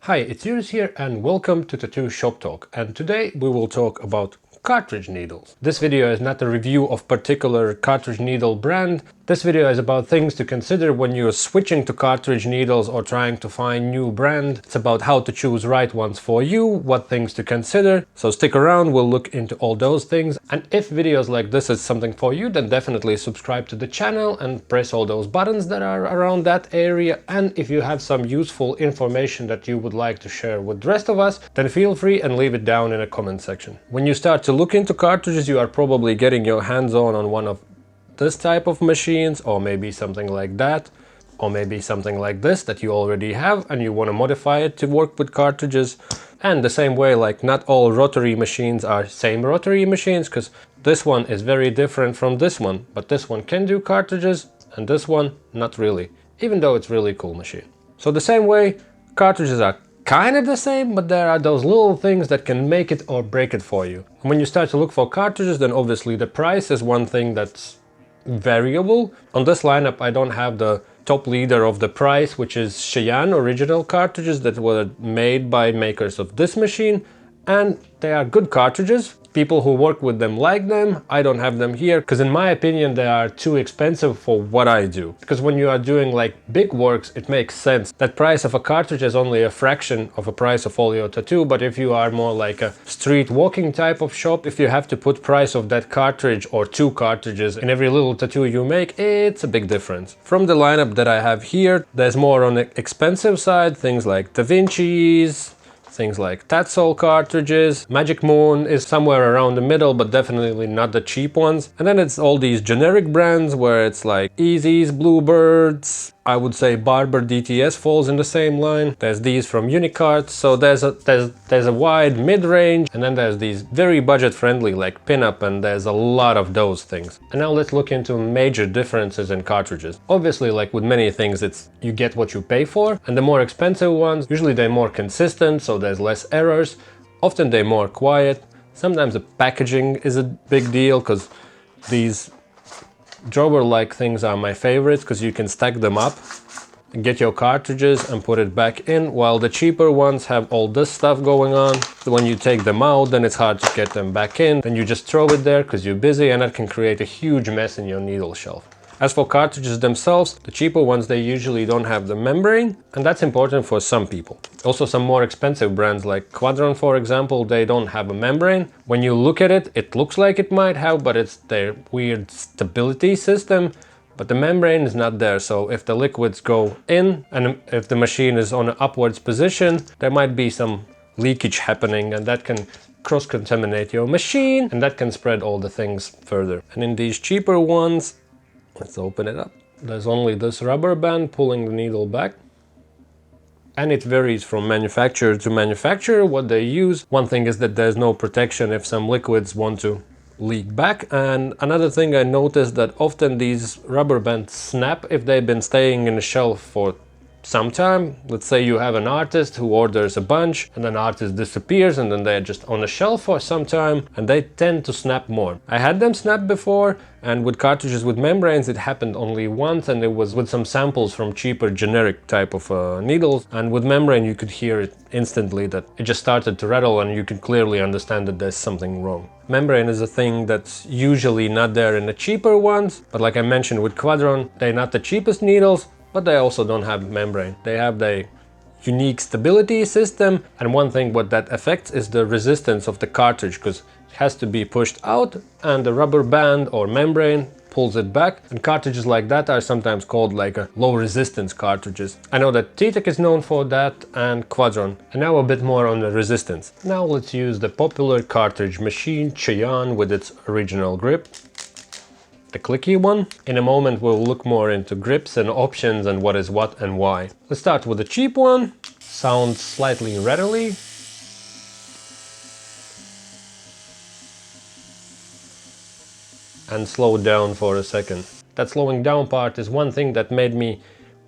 Hi, it's Juris here and welcome to Tattoo Shop Talk, and today we will talk about cartridge needles. This video is not a review of particular cartridge needle brand. This video is about things to consider when you're switching to cartridge needles or trying to find new brand. It's about how to choose right ones for you, what things to consider. So stick around, we'll look into all those things. And if videos like this is something for you, then definitely subscribe to the channel and press all those buttons that are around that area. And if you have some useful information that you would like to share with the rest of us, then feel free and leave it down in a comment section. When you start to look into cartridges, you are probably getting your hands on one of this type of machines, or maybe something like that, or maybe something like this that you already have and you want to modify it to work with cartridges. And the same way, like not all rotary machines are same rotary machines, because this one is very different from this one, but this one can do cartridges and this one not really, even though it's really cool machine. So the same way, cartridges are kind of the same, but there are those little things that can make it or break it for you. And when you start to look for cartridges, then obviously the price is one thing that's variable. On this lineup I don't have the top leader of the price, which is Cheyenne original cartridges that were made by makers of this machine, and they are good cartridges. People who work with them like them. I don't have them here because in my opinion they are too expensive for what I do. Because when you are doing like big works, it makes sense. That price of a cartridge is only a fraction of a price of all your tattoo, but if you are more like a street walking type of shop, if you have to put price of that cartridge or two cartridges in every little tattoo you make, it's a big difference. From the lineup that I have here, there's more on the expensive side, things like Da Vinci's, things like TATTOOTALK cartridges. Magic Moon is somewhere around the middle, but definitely not the cheap ones. And then it's all these generic brands where it's like Easy's, Bluebirds. I would say Barber DTS falls in the same line. There's these from Unicart. So there's a wide mid-range, and then there's these very budget-friendly like Pinup, and there's a lot of those things. And now let's look into major differences in cartridges. Obviously, like with many things, it's you get what you pay for, and the more expensive ones, usually they're more consistent, so there's less errors. Often they're more quiet. Sometimes the packaging is a big deal, because these drawer-like things are my favorites because you can stack them up, get your cartridges and put it back in, while the cheaper ones have all this stuff going on. When you take them out, then it's hard to get them back in. Then you just throw it there because you're busy, and that can create a huge mess in your needle shelf. As for cartridges themselves, the cheaper ones, they usually don't have the membrane, and that's important for some people. Also, some more expensive brands like Quadron, for example, they don't have a membrane. When you look at it, it looks like it might have, but it's their weird stability system. But the membrane is not there, so if the liquids go in and if the machine is on an upwards position, there might be some leakage happening, and that can cross-contaminate your machine, and that can spread all the things further. And in these cheaper ones, let's open it up. There's only this rubber band pulling the needle back. And it varies from manufacturer to manufacturer what they use. One thing is that there's no protection if some liquids want to leak back. And another thing I noticed that often these rubber bands snap if they've been staying in the shelf for some time. Let's say you have an artist who orders a bunch, and then the artist disappears, and then they're just on the shelf for some time, and they tend to snap more. I had them snap before, and with cartridges with membranes it happened only once, and it was with some samples from cheaper generic type of needles. And with membrane you could hear it instantly that it just started to rattle, and you could clearly understand that there's something wrong. Membrane is a thing that's usually not there in the cheaper ones, but like I mentioned with Quadron, they're not the cheapest needles, but they also don't have membrane. They have the unique stability system, and one thing what that affects is the resistance of the cartridge, because it has to be pushed out and the rubber band or membrane pulls it back, and cartridges like that are sometimes called like a low resistance cartridges. I know that TATTOOTALK is known for that, and Quadron. And now a bit more on the resistance. Now let's use the popular cartridge machine Cheyenne with its original grip, the clicky one. In a moment we'll look more into grips and options and what is what and why. Let's start with the cheap one. Sounds slightly rattly. And slow down for a second. That slowing down part is one thing that made me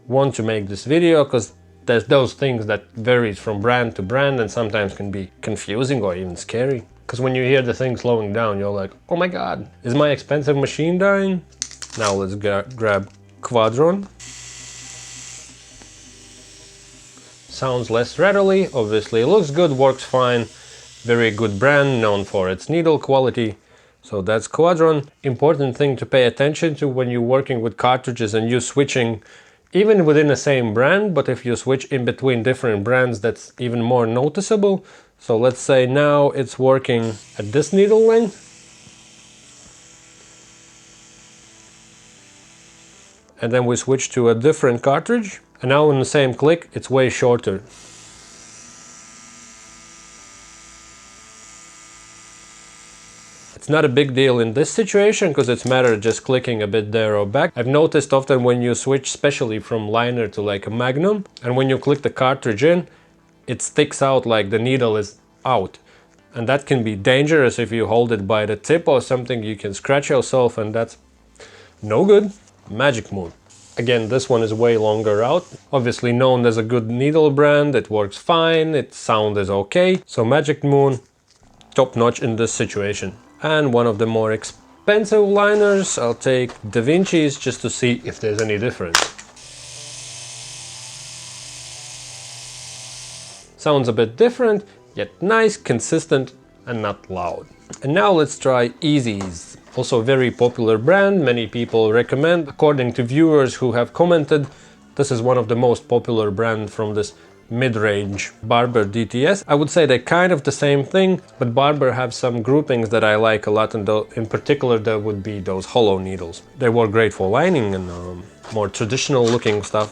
want to make this video, because there's those things that varies from brand to brand and sometimes can be confusing or even scary. Because when you hear the thing slowing down, you're like, oh my god, is my expensive machine dying? Now let's grab Quadron. sounds less rattly. Obviously it looks good, works fine. Very good brand, known for its needle quality. So that's Quadron. Important thing to pay attention to when you're working with cartridges and you're switching even within the same brand, but if you switch in between different brands, that's even more noticeable. So let's say now it's working at this needle length. And then we switch to a different cartridge. And now in the same click, it's way shorter. It's not a big deal in this situation because it's a matter of just clicking a bit there or back. I've noticed often when you switch, especially from liner to like a magnum, and when you click the cartridge in, it sticks out like the needle is out. And that can be dangerous if you hold it by the tip or something. You can scratch yourself and that's no good. Magic Moon. Again, this one is way longer out. Obviously known as a good needle brand. It works fine. Its sound is okay. So Magic Moon, top notch in this situation. And one of the more expensive liners, I'll take Da Vinci's just to see if there's any difference. Sounds a bit different, yet nice, consistent, and not loud. And now let's try Easy's. Also a very popular brand, many people recommend. According to viewers who have commented, this is one of the most popular brands from this mid-range Barber DTS. I would say they're kind of the same thing, but Barber have some groupings that I like a lot, and in particular there would be those hollow needles. They work great for lining and more traditional looking stuff.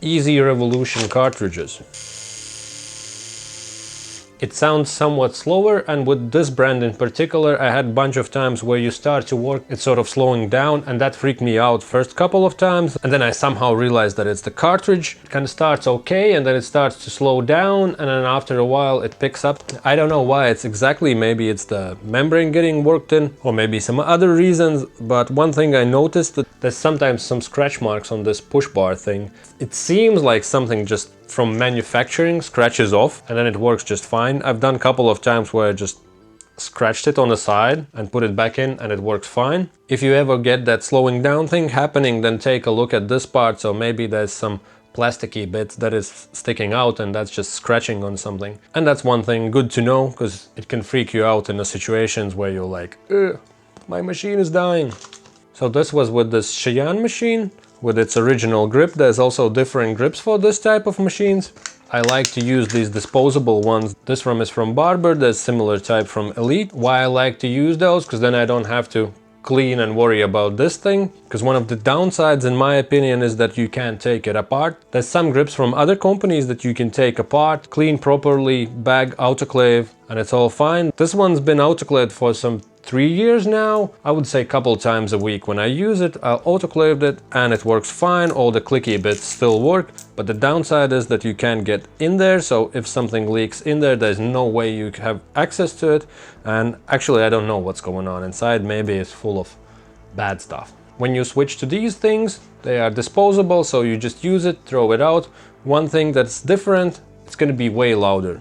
Easy Revolution cartridges. It sounds somewhat slower, and with this brand in particular, I had a bunch of times where you start to work, it's sort of slowing down, and that freaked me out first couple of times, and then I somehow realized that it's the cartridge. It kind of starts okay, and then it starts to slow down, and then after a while it picks up. I don't know why it's exactly, maybe it's the membrane getting worked in, or maybe some other reasons, but one thing I noticed, that there's sometimes some scratch marks on this push bar thing. It seems like something just from manufacturing scratches off, and then it works just fine. I've done a couple of times where I just scratched it on the side and put it back in and it works fine. If you ever get that slowing down thing happening, then take a look at this part. So maybe there's some plasticky bits that is sticking out and that's just scratching on something. And that's one thing good to know, because it can freak you out in the situations where you're like, my machine is dying. So this was with this Cheyenne machine with its original grip. There's also different grips for this type of machines. I like to use these disposable ones. This one is from Barber, there's similar type from Elite. Why I like to use those? Because then I don't have to clean and worry about this thing. Because one of the downsides in my opinion is that you can't take it apart. There's some grips from other companies that you can take apart, clean properly, bag, autoclave, and it's all fine. This one's been autoclaved for some 3 years now. I would say a couple times a week when I use it. I autoclaved it and it works fine. All the clicky bits still work, but the downside is that you can't get in there. So if something leaks in there, there's no way you have access to it. And actually I don't know what's going on inside. Maybe it's full of bad stuff. When you switch to these things, they are disposable, so you just use it, throw it out. One thing that's different, it's going to be way louder.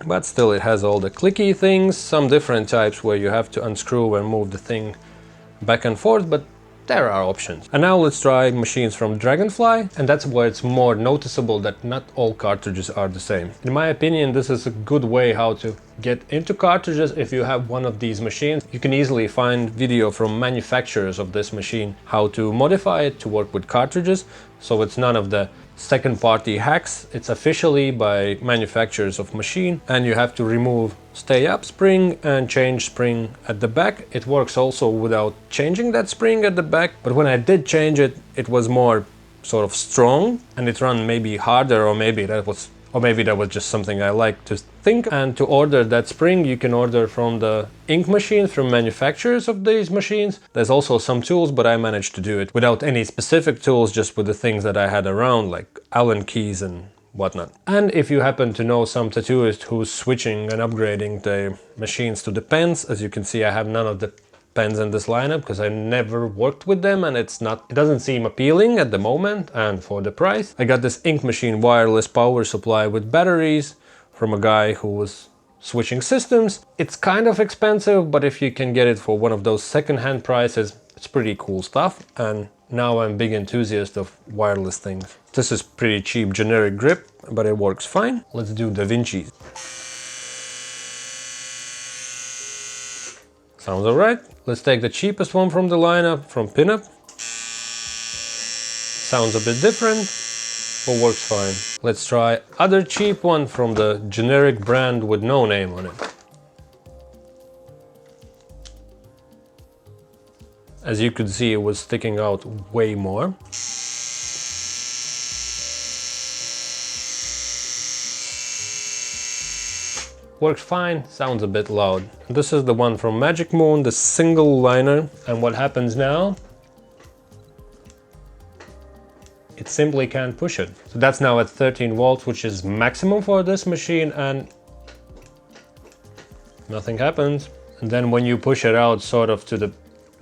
But still it has all the clicky things, some different types where you have to unscrew and move the thing back and forth, but there are options. And now let's try machines from Dragonfly, and that's where it's more noticeable that not all cartridges are the same. In my opinion, this is a good way how to get into cartridges. If you have one of these machines, you can easily find video from manufacturers of this machine, how to modify it to work with cartridges. So it's none of the second-party hacks. It's officially by manufacturers of machine, and you have to remove stay up spring and change spring at the back. It works also without changing that spring at the back, but when I did change it, it was more sort of strong and it ran maybe harder, or maybe that was just something I like to think. And to order that spring, you can order from the ink machines from manufacturers of these machines. There's also some tools, but I managed to do it without any specific tools, just with the things that I had around, like Allen keys and whatnot. And if you happen to know some tattooist who's switching and upgrading their machines to the pens, as you can see, I have none of the pens in this lineup because I never worked with them, and it doesn't seem appealing at the moment. And for the price, I got this ink machine wireless power supply with batteries from a guy who was switching systems. It's kind of expensive, but if you can get it for one of those second-hand prices, it's pretty cool stuff. And now I'm a big enthusiast of wireless things. This is pretty cheap generic grip, but it works fine. Let's do Da Vinci. Sounds alright. Let's take the cheapest one from the lineup, from Pinup. Sounds a bit different, but works fine. Let's try other cheap one from the generic brand with no name on it. As you could see, it was sticking out way more. Works fine, sounds a bit loud. This is the one from Magic Moon, the single liner. And what happens now? It simply can't push it. So that's now at 13 volts, which is maximum for this machine, and nothing happens. And then when you push it out sort of to the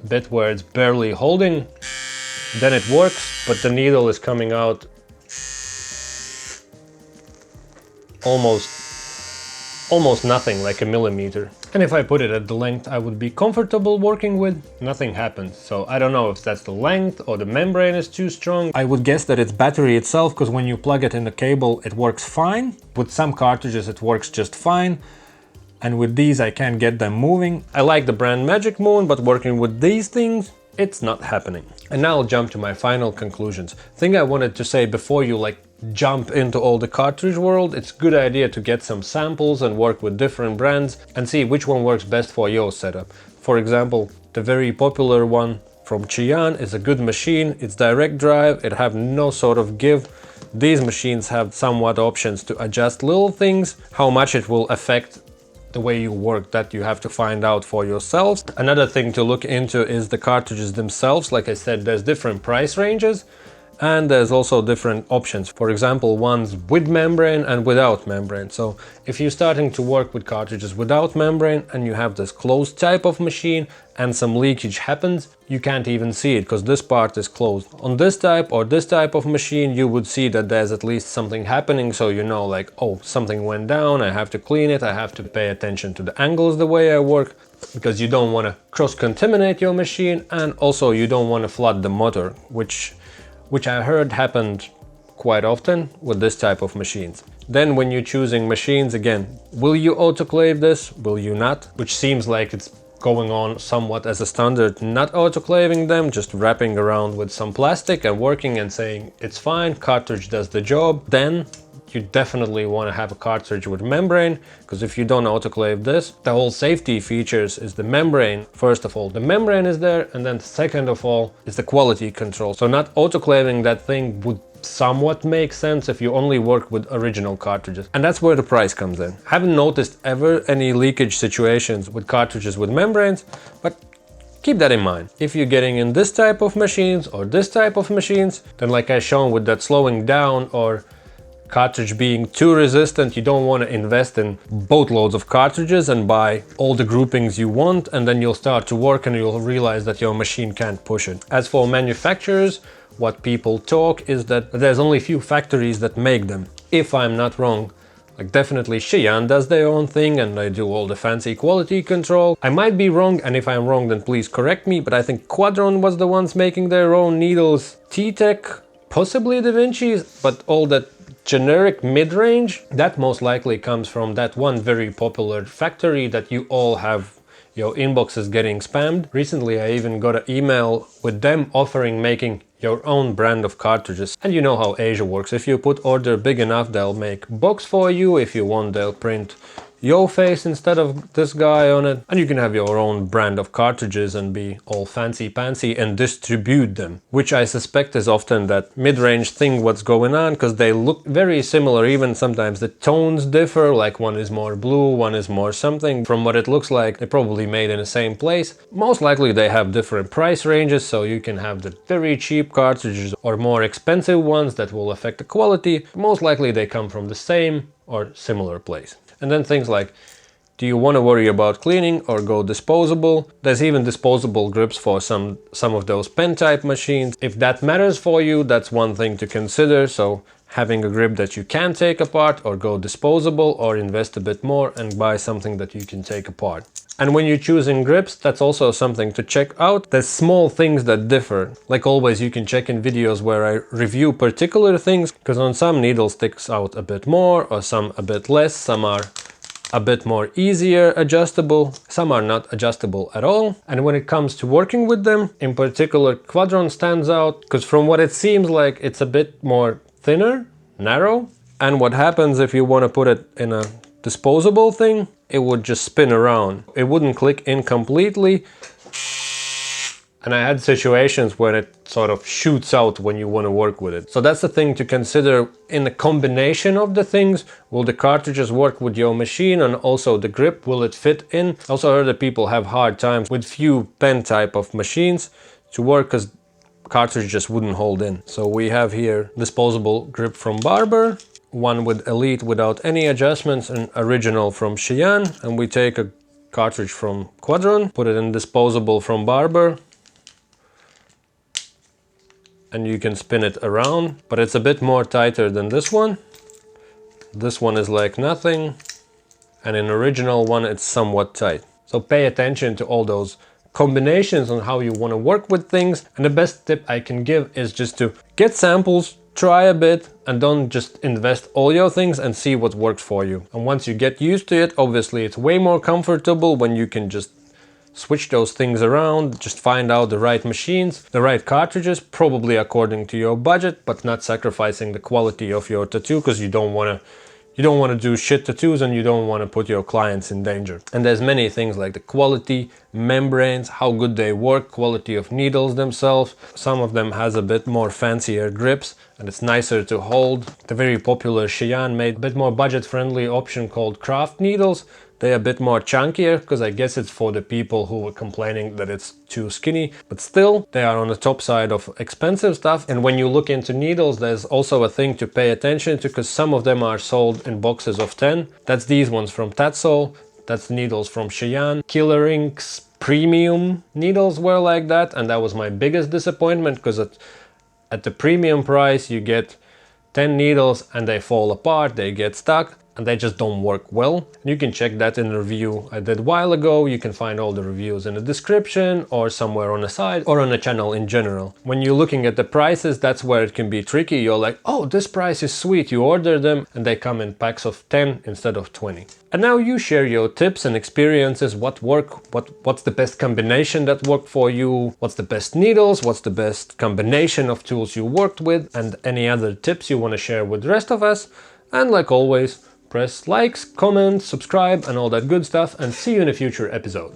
bit where it's barely holding, then it works, but the needle is coming out almost nothing, like a millimeter. And if I put it at the length I would be comfortable working with, nothing happens. So I don't know if that's the length or the membrane is too strong. I would guess that it's battery itself, because when you plug it in the cable it works fine. With some cartridges it works just fine. And with these I can't get them moving. I like the brand Magic Moon, but working with these things, it's not happening. And now I'll jump to my final conclusions. Thing I wanted to say before you jump into all the cartridge world, it's a good idea to get some samples and work with different brands and see which one works best for your setup. For example, the very popular one from Cheyenne is a good machine. It's direct drive, it have no sort of give. These machines have somewhat options to adjust little things. How much it will affect the way you work, that you have to find out for yourselves. Another thing to look into is the cartridges themselves. Like I said, there's different price ranges and there's also different options. For example, ones with membrane and without membrane. So if you're starting to work with cartridges without membrane and you have this closed type of machine and some leakage happens, you can't even see it because this part is closed. On this type or this type of machine, you would see that there's at least something happening, so you know, like, oh, something went down, I have to clean it, I have to pay attention to the angles the way I work, because you don't want to cross-contaminate your machine, and also you don't want to flood the motor, which I heard happened quite often with this type of machines. Then when you're choosing machines, again, will you autoclave this? Will you not? Which seems like it's going on somewhat as a standard, not autoclaving them, just wrapping around with some plastic and working and saying it's fine, cartridge does the job. Then you definitely want to have a cartridge with membrane, because if you don't autoclave this, the whole safety features is the membrane. First of all, the membrane is there, and then second of all is the quality control. So not autoclaving that thing would somewhat make sense if you only work with original cartridges. And that's where the price comes in. I haven't noticed ever any leakage situations with cartridges with membranes, but keep that in mind. If you're getting in this type of machines or this type of machines, then like I shown with that slowing down or cartridge being too resistant, you don't want to invest in boatloads of cartridges and buy all the groupings you want, and then you'll start to work and you'll realize that your machine can't push it. As for manufacturers, what people talk is that there's only few factories that make them. If I'm not wrong, like definitely Cheyenne does their own thing and they do all the fancy quality control. I might be wrong, and if I'm wrong then please correct me, but I think Quadron was the ones making their own needles. TATTOOTALK, possibly Da Vinci's, but all that generic mid-range, that most likely comes from that one very popular factory that you all have your inboxes getting spammed. Recently I even got an email with them offering making your own brand of cartridges. And you know how Asia works. If you put order big enough, they'll make box for you. If you want, they'll print your face instead of this guy on it, and you can have your own brand of cartridges and be all fancy-pantsy and distribute them, which I suspect is often that mid-range thing what's going on, because they look very similar. Even sometimes the tones differ, like one is more blue, one is more something. From what it looks like, they're probably made in the same place. Most likely they have different price ranges, so you can have the very cheap cartridges or more expensive ones that will affect the quality. Most likely they come from the same or similar place. And then things like, do you want to worry about cleaning or go disposable? There's even disposable grips for some of those pen type machines. If that matters for you, that's one thing to consider. So having a grip that you can take apart, or go disposable, or invest a bit more and buy something that you can take apart. And when you're choosing grips, that's also something to check out. There's small things that differ. Like always, you can check in videos where I review particular things, because on some needles sticks out a bit more or some a bit less. Some are a bit more easier adjustable, some are not adjustable at all. And when it comes to working with them, in particular Quadron stands out, because from what it seems like, it's a bit more thinner, narrow. And what happens if you want to put it in a disposable thing, it would just spin around. It wouldn't click in completely. And I had situations where it sort of shoots out when you want to work with it. So that's the thing to consider in the combination of the things. Will the cartridges work with your machine, and also the grip, will it fit in? I also heard that people have hard times with few pen type of machines to work because cartridge just wouldn't hold in. So we have here disposable grip from Barber, one with Elite without any adjustments, and original from Cheyenne. And we take a cartridge from Quadron, put it in disposable from Barber, and you can spin it around, but it's a bit more tighter than this one. This one is like nothing, and in original one it's somewhat tight. So pay attention to all those combinations on how you want to work with things. And the best tip I can give is just to get samples, try a bit, and don't just invest all your things, and see what works for you. And once you get used to it, obviously it's way more comfortable when you can just switch those things around, just find out the right machines, the right cartridges, probably according to your budget, but not sacrificing the quality of your tattoo, because you don't want to do shit tattoos and you don't want to put your clients in danger. And there's many things like the quality, membranes, how good they work, quality of needles themselves. Some of them has a bit more fancier grips and it's nicer to hold. The very popular Cheyenne made a bit more budget-friendly option called Craft Needles. They're a bit more chunkier, because I guess it's for the people who were complaining that it's too skinny, but still they are on the top side of expensive stuff. And when you look into needles, there's also a thing to pay attention to, because some of them are sold in boxes of 10. That's these ones from TATTOOTALK, that's needles from Cheyenne. Killer Ink's premium needles were like that, and that was my biggest disappointment, because at the premium price you get 10 needles and they fall apart, they get stuck, and they just don't work well. You can check that in the review I did a while ago. You can find all the reviews in the description or somewhere on the side or on the channel in general. When you're looking at the prices, that's where it can be tricky. You're like, oh, this price is sweet. You order them and they come in packs of 10 instead of 20. And now you share your tips and experiences, what work, what's the best combination that worked for you, what's the best needles, what's the best combination of tools you worked with, and any other tips you want to share with the rest of us. And like always, press likes, comment, subscribe, and all that good stuff, and see you in a future episode.